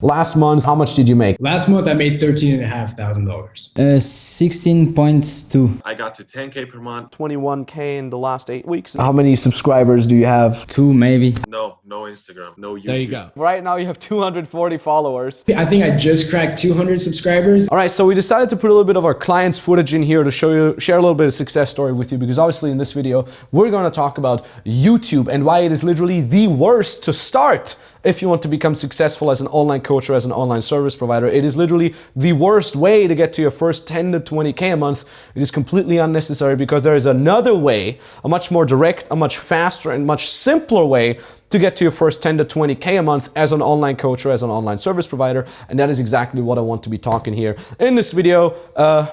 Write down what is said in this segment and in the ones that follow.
Last month, how much did you make? Last month, I made $13,500. 16.2. I got to 10K per month. 21K in the last 8 weeks. How many subscribers do you have? 2 maybe. No Instagram, no YouTube. There you go. Right now you have 240 followers. I think I just cracked 200 subscribers. All right, so we decided to put a little bit of our clients' footage in here to share a little bit of success story with you, because obviously in this video, we're going to talk about YouTube and why it is literally the worst to start if you want to become successful as an online coach or as an online service provider. It is literally the worst way to get to your first 10 to 20K a month. It is completely unnecessary, because there is another way, a much more direct, a much faster and much simpler way to get to your first 10 to 20K a month as an online coach or as an online service provider. And that is exactly what I want to be talking here in this video.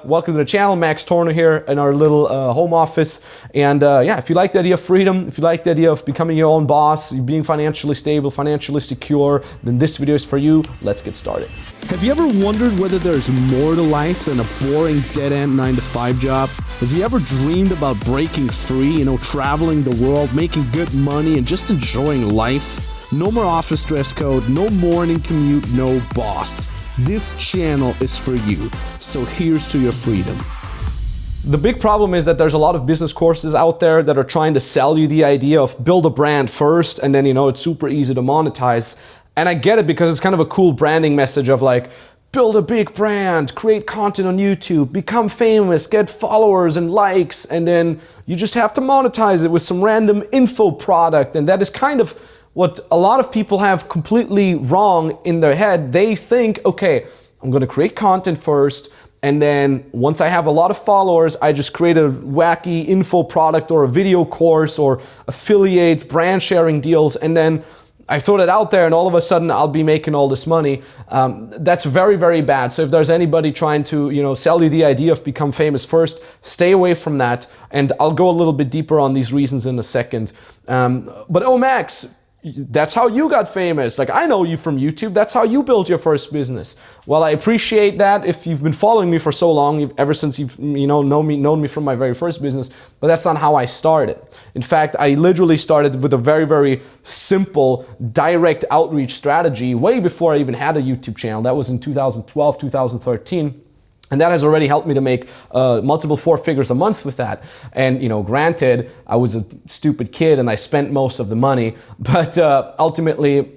Welcome to the channel. Max Tornow here in our little home office. And yeah, if you like the idea of freedom, if you like the idea of becoming your own boss, being financially stable, financially secure, then this video is for you. Let's get started. Have you ever wondered whether there's more to life than a boring dead-end 9-to-5 job? Have you ever dreamed about breaking free, traveling the world, making good money, and just enjoying life? No more office dress code, no morning commute, no boss. This channel is for you. So here's to your freedom. The big problem is that there's a lot of business courses out there that are trying to sell you the idea of build a brand first, and then, it's super easy to monetize. And I get it, because it's kind of a cool branding message of like, build a big brand, create content on YouTube, become famous, get followers and likes, and then you just have to monetize it with some random info product. And that is kind of what a lot of people have completely wrong in their head. They think, okay, I'm gonna create content first, and then once I have a lot of followers, I just create a wacky info product or a video course or affiliate brand sharing deals, and then I throw that out there and all of a sudden I'll be making all this money. That's very, very bad. So if there's anybody trying to, sell you the idea of become famous first, stay away from that. And I'll go a little bit deeper on these reasons in a second. But oh, Max, that's how you got famous. Like, I know you from YouTube. That's how you built your first business. Well, I appreciate that if you've been following me for so long, ever since you've known me from my very first business, but that's not how I started. In fact, I literally started with a very, very simple direct outreach strategy way before I even had a YouTube channel. That was in 2012, 2013. And that has already helped me to make multiple 4 figures a month with that. And, granted, I was a stupid kid and I spent most of the money, but ultimately,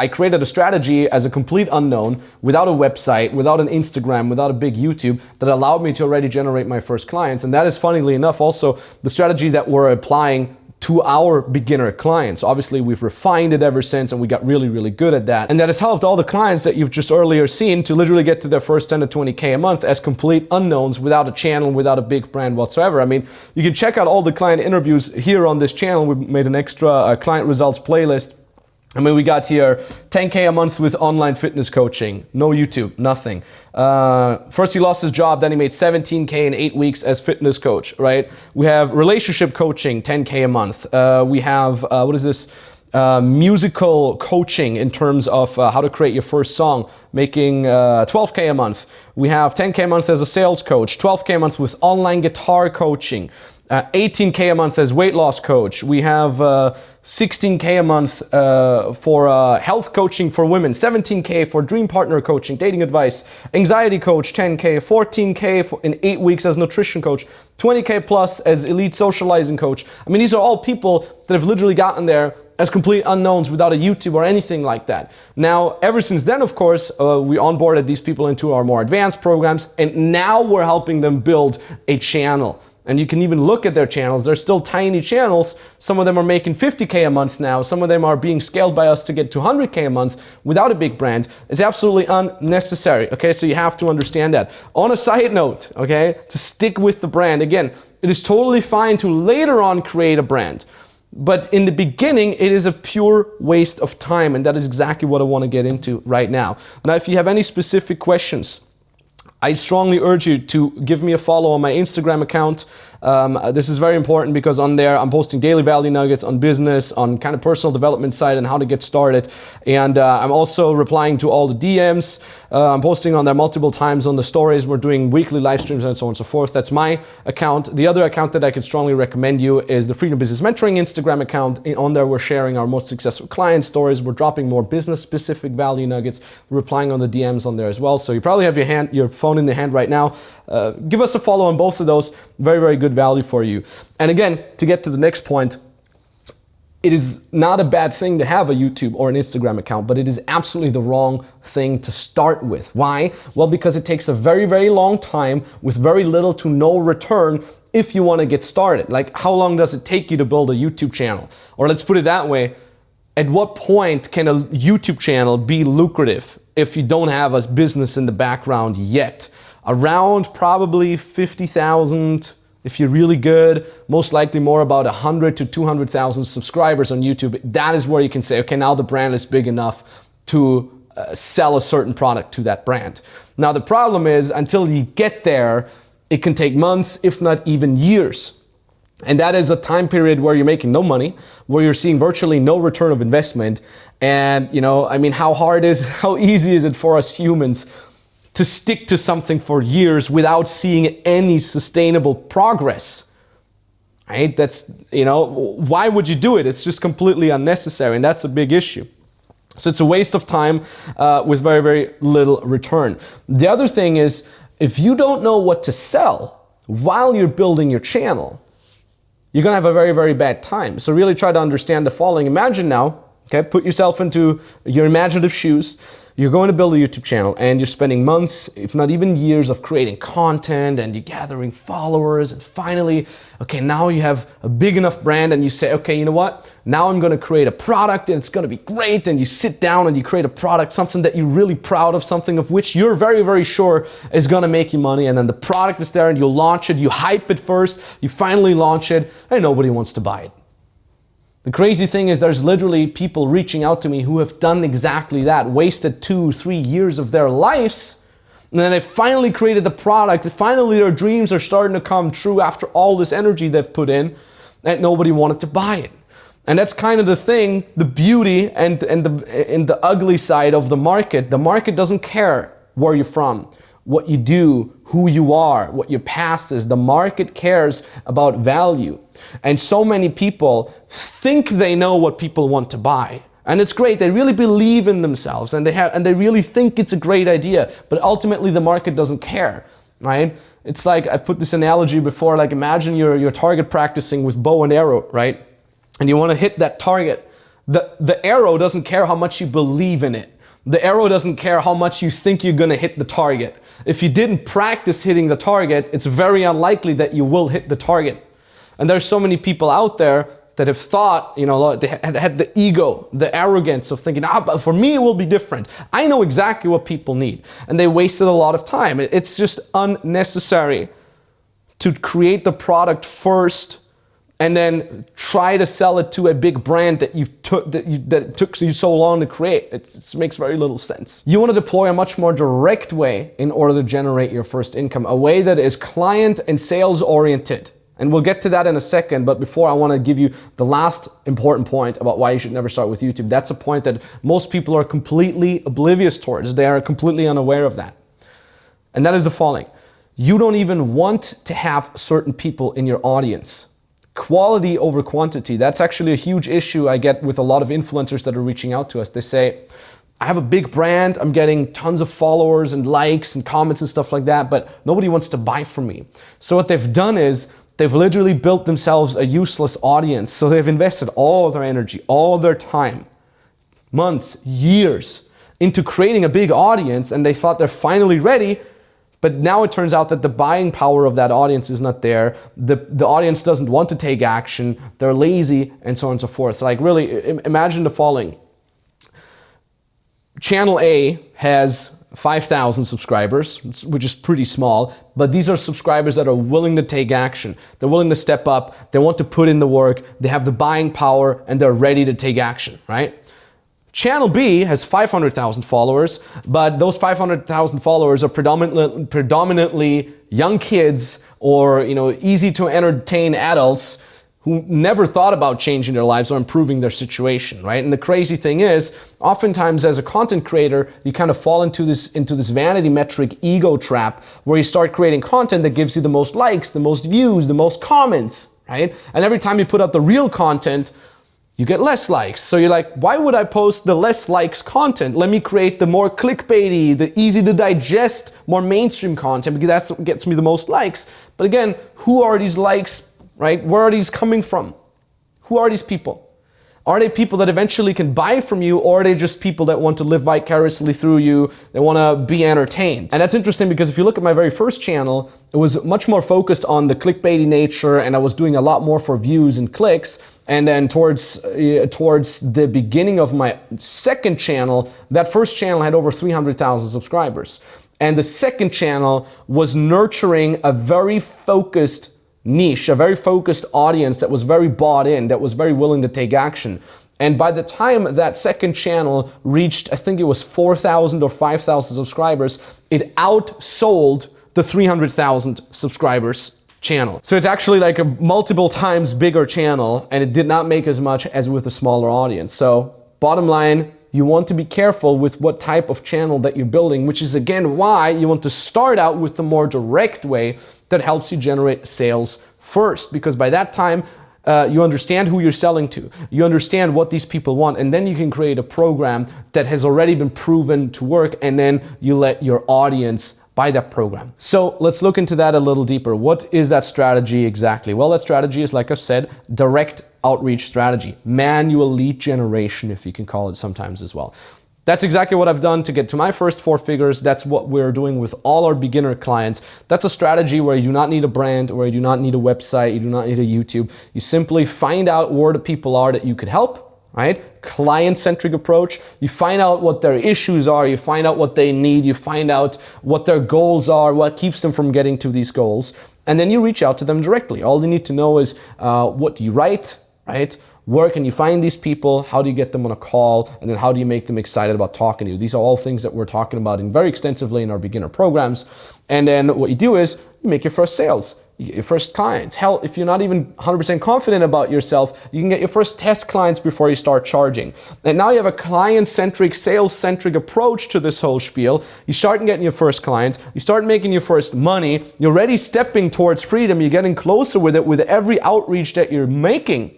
I created a strategy as a complete unknown, without a website, without an Instagram, without a big YouTube, that allowed me to already generate my first clients. And that is, funnily enough, also the strategy that we're applying to our beginner clients. Obviously, we've refined it ever since, and we got really, really good at that. And that has helped all the clients that you've just earlier seen to literally get to their first 10 to 20K a month as complete unknowns, without a channel, without a big brand whatsoever. I mean, you can check out all the client interviews here on this channel. We made an extra client results playlist. I mean, we got here 10K a month with online fitness coaching, no YouTube, nothing. First he lost his job, then he made 17K in 8 weeks as fitness coach, right? We have relationship coaching, 10K a month. We have, musical coaching in terms of how to create your first song, making 12K a month. We have 10K a month as a sales coach, 12K a month with online guitar coaching. 18K a month as weight loss coach. We have 16K a month for health coaching for women, 17K for dream partner coaching, dating advice, anxiety coach, 10K, 14K in 8 weeks as nutrition coach, 20K plus as elite socializing coach. I mean, these are all people that have literally gotten there as complete unknowns without a YouTube or anything like that. Now, ever since then, of course, we onboarded these people into our more advanced programs, and now we're helping them build a channel. And you can even look at their channels. They're still tiny channels. Some of them are making 50K a month now. Some of them are being scaled by us to get to 100K a month without a big brand. It's absolutely unnecessary, okay? So you have to understand that. On a side note, okay, to stick with the brand, again, it is totally fine to later on create a brand. But in the beginning, it is a pure waste of time. And that is exactly what I want to get into right now. Now, if you have any specific questions, I strongly urge you to give me a follow on my Instagram account. This is very important because on there I'm posting daily value nuggets on business, on kind of personal development side and how to get started. And I'm also replying to all the DMs. I'm posting on there multiple times on the stories. We're doing weekly live streams and so on and so forth. That's my account. The other account that I could strongly recommend you is the Freedom Business Mentoring Instagram account. On there we're sharing our most successful client stories. We're dropping more business specific value nuggets, replying on the DMs on there as well. So you probably have your phone in the hand right now. Give us a follow on both of those. Very, very good value for you. And again, to get to the next point, it is not a bad thing to have a YouTube or an Instagram account, but it is absolutely the wrong thing to start with. Why? Well, because it takes a very, very long time with very little to no return if you want to get started. Like, how long does it take you to build a YouTube channel? Or let's put it that way, at what point can a YouTube channel be lucrative if you don't have a business in the background yet? Around probably 50,000. If you're really good, most likely more about 100 to 200,000 subscribers on YouTube. That is where you can say, okay, now the brand is big enough to sell a certain product to that brand. Now the problem is, until you get there, it can take months, if not even years. And that is a time period where you're making no money, where you're seeing virtually no return of investment. And how easy is it for us humans to stick to something for years without seeing any sustainable progress, right? Why would you do it? It's just completely unnecessary, and that's a big issue. So it's a waste of time with very, very little return. The other thing is, if you don't know what to sell while you're building your channel, you're gonna have a very, very bad time. So really try to understand the following. Imagine now, okay, put yourself into your imaginative shoes. You're going to build a YouTube channel and you're spending months, if not even years, of creating content and you're gathering followers, and finally, okay, now you have a big enough brand and you say, okay, you know what? Now I'm going to create a product and it's going to be great, and you sit down and you create a product, something that you're really proud of, something of which you're very, very sure is going to make you money, and then the product is there and you launch it, you hype it first, you finally launch it, and nobody wants to buy it. The crazy thing is there's literally people reaching out to me who have done exactly that, wasted 2-3 years of their lives, and then they finally created the product, finally their dreams are starting to come true after all this energy they've put in, and nobody wanted to buy it. And that's kind of the thing, the beauty and the ugly side of the market. The market doesn't care where you're from, what you do, who you are, what your past is. The market cares about value. And so many people think they know what people want to buy. And it's great, they really believe in themselves and they really think it's a great idea, but ultimately the market doesn't care, right? It's like, I put this analogy before, like imagine you're target practicing with bow and arrow, right? And you want to hit that target. The arrow doesn't care how much you believe in it. The arrow doesn't care how much you think you're gonna hit the target. If you didn't practice hitting the target, it's very unlikely that you will hit the target. And there's so many people out there that have thought, they had the ego, the arrogance of thinking, but for me it will be different. I know exactly what people need. And they wasted a lot of time. It's just unnecessary to create the product first and then try to sell it to a big brand that it took you so long to create. It makes very little sense. You want to deploy a much more direct way in order to generate your first income, a way that is client and sales oriented. And we'll get to that in a second, but before, I want to give you the last important point about why you should never start with YouTube. That's a point that most people are completely oblivious towards. They are completely unaware of that. And that is the following. You don't even want to have certain people in your audience. Quality over quantity. That's actually a huge issue I get with a lot of influencers that are reaching out to us. They say, I have a big brand, I'm getting tons of followers and likes and comments and stuff like that, but nobody wants to buy from me. So what they've done is, they've literally built themselves a useless audience. So they've invested all their energy, all their time, months, years into creating a big audience, and they thought they're finally ready. But now it turns out that the buying power of that audience is not there. The audience doesn't want to take action. They're lazy, and so on and so forth. Like really, imagine the following. Channel A has 5,000 subscribers, which is pretty small, but these are subscribers that are willing to take action. They're willing to step up. They want to put in the work. They have the buying power, and they're ready to take action, right? Channel B has 500,000 followers, but those 500,000 followers are predominantly young kids or, easy to entertain adults who never thought about changing their lives or improving their situation, right? And the crazy thing is, oftentimes as a content creator, you kind of fall into this vanity metric ego trap where you start creating content that gives you the most likes, the most views, the most comments, right? And every time you put out the real content, you get less likes. So you're like, why would I post the less likes content? Let me create the more clickbaity, the easy to digest, more mainstream content, because that's what gets me the most likes. But again, who are these likes, right? Where are these coming from? Who are these people? Are they people that eventually can buy from you, or are they just people that want to live vicariously through you, they want to be entertained? And that's interesting because if you look at my very first channel, it was much more focused on the clickbaity nature, and I was doing a lot more for views and clicks. And then towards the beginning of my second channel, that first channel had over 300,000 subscribers. And the second channel was nurturing a very focused niche, a very focused audience that was very bought in, that was very willing to take action. And by the time that second channel reached, I think it was 4,000 or 5,000 subscribers, it outsold the 300,000 subscribers channel. So it's actually like a multiple times bigger channel, and it did not make as much as with a smaller audience. So bottom line, you want to be careful with what type of channel that you're building, which is again why you want to start out with the more direct way that helps you generate sales first, because by that time you understand who you're selling to, you understand what these people want, and then you can create a program that has already been proven to work, and then you let your audience buy that program. So let's look into that a little deeper. What is that strategy exactly? Well, that strategy is, like I've said, direct outreach strategy, manual lead generation, if you can call it sometimes as well. That's exactly what I've done to get to my first 4 figures. That's what we're doing with all our beginner clients. That's a strategy where you do not need a brand, where you do not need a website, you do not need a YouTube. You simply find out where the people are that you could help, right? Client-centric approach. You find out what their issues are, you find out what they need, you find out what their goals are, what keeps them from getting to these goals, and then you reach out to them directly. All you need to know is what do you write, right? Where can you find these people? How do you get them on a call? And then how do you make them excited about talking to you? These are all things that we're talking about very extensively in our beginner programs. And then what you do is you make your first sales, you get your first clients. Hell, if you're not even 100% confident about yourself, you can get your first test clients before you start charging. And now you have a client-centric, sales-centric approach to this whole spiel. You start getting your first clients, you start making your first money, you're already stepping towards freedom, you're getting closer with it with every outreach that you're making.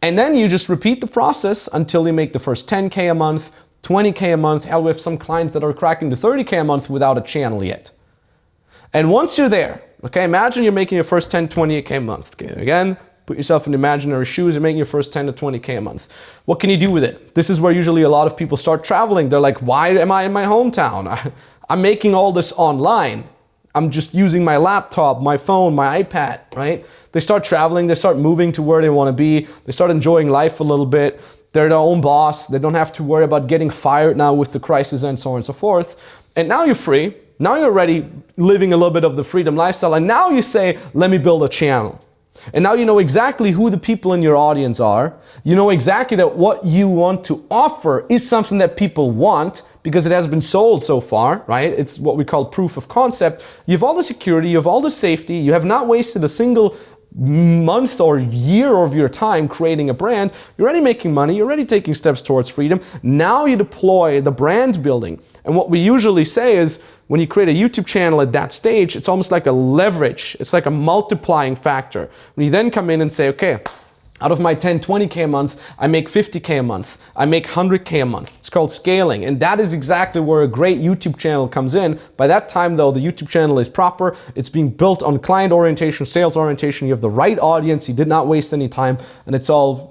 And then you just repeat the process until you make the first 10K a month, 20K a month. Hell, we have some clients that are cracking to 30K a month without a channel yet. And once you're there, okay, imagine you're making your first 10, 20K a month. Okay, again, put yourself in imaginary shoes and making your first 10 to 20K a month. What can you do with it? This is where usually a lot of people start traveling. They're like, why am I in my hometown? I'm making all this online. I'm just using my laptop, my phone, my iPad, right? They start traveling, they start moving to where they want to be, they start enjoying life a little bit, they're their own boss, they don't have to worry about getting fired now with the crisis and so on and so forth. And now you're free, now you're already living a little bit of the freedom lifestyle, and now you say, let me build a channel. And now you know exactly who the people in your audience are. You know exactly that what you want to offer is something that people want because it has been sold so far, right? It's what we call proof of concept. You have all the security, you have all the safety, you have not wasted a single month or year of your time creating a brand. You're already making money, you're already taking steps towards freedom. Now you deploy the brand building. And what we usually say is when you create a YouTube channel at that stage, it's almost like a leverage. It's like a multiplying factor. When you then come in and say, okay, out of my 10, 20K a month, I make 50K a month. I make 100K a month. It's called scaling. And that is exactly where a great YouTube channel comes in. By that time though, the YouTube channel is proper. It's being built on client orientation, sales orientation. You have the right audience. You did not waste any time. And it's all,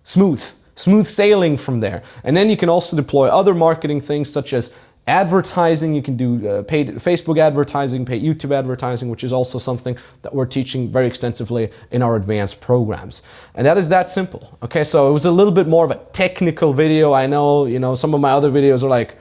smooth sailing from there. And then you can also deploy other marketing things such as advertising. You can do paid Facebook advertising, paid YouTube advertising, which is also something that we're teaching very extensively in our advanced programs. And that is that simple. Okay, so it was a little bit more of a technical video. I know, some of my other videos are like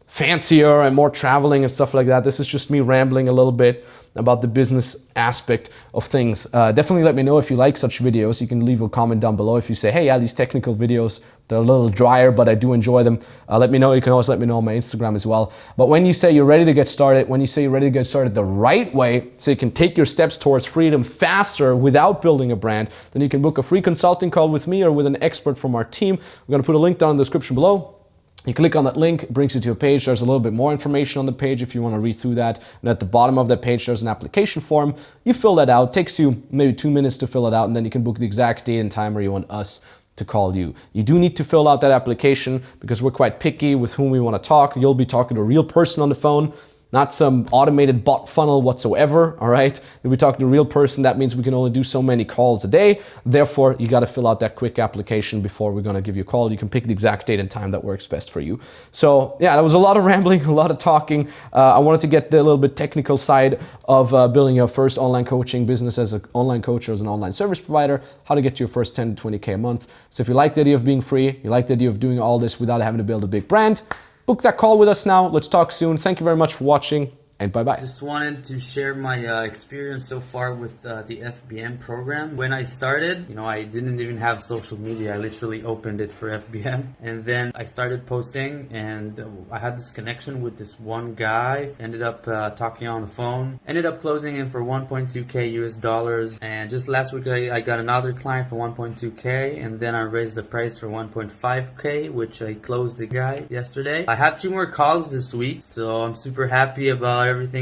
fancier and more traveling and stuff like that. This is just me rambling a little bit about the business aspect of things. Definitely let me know if you like such videos. You can leave a comment down below if you say, hey, yeah, these technical videos, they're a little drier, but I do enjoy them. Let me know. You can always let me know on my Instagram as well. But when you say you're ready to get started, when you say you're ready to get started the right way, so you can take your steps towards freedom faster without building a brand, then you can book a free consulting call with me or with an expert from our team. We're going to put a link down in the description below. You click on that link, it brings you to a page. There's a little bit more information on the page if you want to read through that. And at the bottom of that page, there's an application form. You fill that out. It takes you maybe 2 minutes to fill it out, and then you can book the exact date and time where you want us to call you. You do need to fill out that application because we're quite picky with whom we want to talk. You'll be talking to a real person on the phone, not some automated bot funnel whatsoever, all right? If we talk to a real person, that means we can only do so many calls a day. Therefore, you got to fill out that quick application before we're going to give you a call. You can pick the exact date and time that works best for you. So yeah, that was a lot of rambling, a lot of talking. I wanted to get the little bit technical side of building your first online coaching business as an online coach or as an online service provider, how to get to your first 10 to 20K a month. So if you like the idea of being free, you like the idea of doing all this without having to build a big brand, book that call with us now. Let's talk soon. Thank you very much for watching, and bye-bye. Just wanted to share my experience so far with the FBM program. When I started, I didn't even have social media. I literally opened it for FBM. And then I started posting, and I had this connection with this one guy. Ended up talking on the phone. Ended up closing him for 1.2K US dollars. And just last week, I got another client for 1.2K. And then I raised the price for 1.5K, which I closed the guy yesterday. I have 2 more calls this week, so I'm super happy about everything